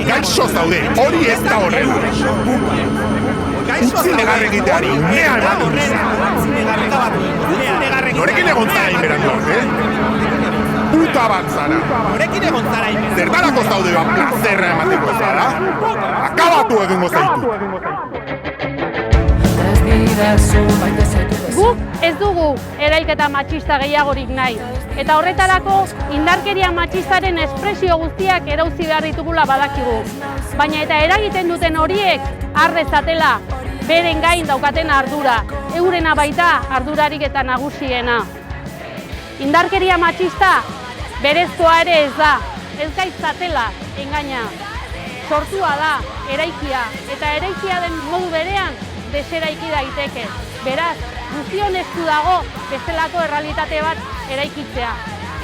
Gaixo zaude, hori ez da horrela. Utzi negar egiteari, unea ematen norekin egon zara inberanduak, Puta bat zara. Norekin egon zara inberanduak. Zertarako zaude bat plazerra emateko zara? Akabatu egingo zaitu. Guk ez dugu erailketa matxista gehiagorik nahi. Eta horretarako indarkeria matxistaren espresio guztiak erauzi behar ditugula badakigu. Baina eta eragiten duten horiek har dezatela beren gain daukaten ardura, eurena baita ardurarik eta nagusiena. Indarkeria matxista berezkoa ere ez da, ez gaitzatela engaina. Sortua da, eraikia, eta eraikia den modu berean deseraiki daiteke. Beraz, guztion esku dago bestelako errealitate bat eraikitzea.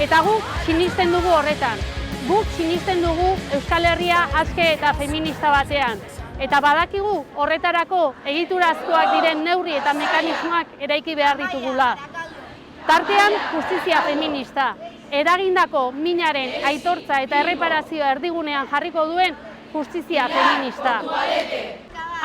Eta guk sinisten dugu horretan. Guk sinisten dugu Euskal Herria aske eta feminista batean. Eta badakigu horretarako egiturazkoak diren neurri eta mekanismoak eraiki behar ditugula. Tartean, justizia feminista. Eragindako minaren aitortza eta erreparazioa erdigunean jarriko duen justizia feminista.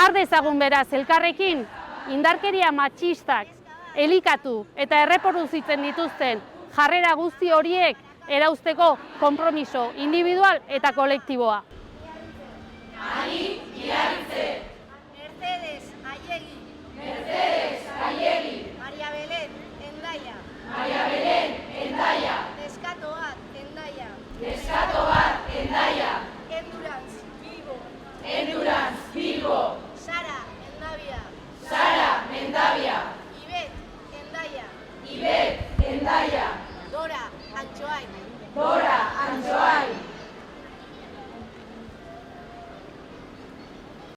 Har dezagun beraz elkarrekin, indarkeria matxistak elikatu eta erreproduzitzen dituzten jarrera guzti horiek erauzteko konpromiso individual eta kolektiboa. Ani Iraritze. Mercedes Aiegi. Maria Belén Endaya. Neskato bat Endaya. Endurance Bilbo. Sara Mendavia. Ibet Endaya. Dora Antxoain.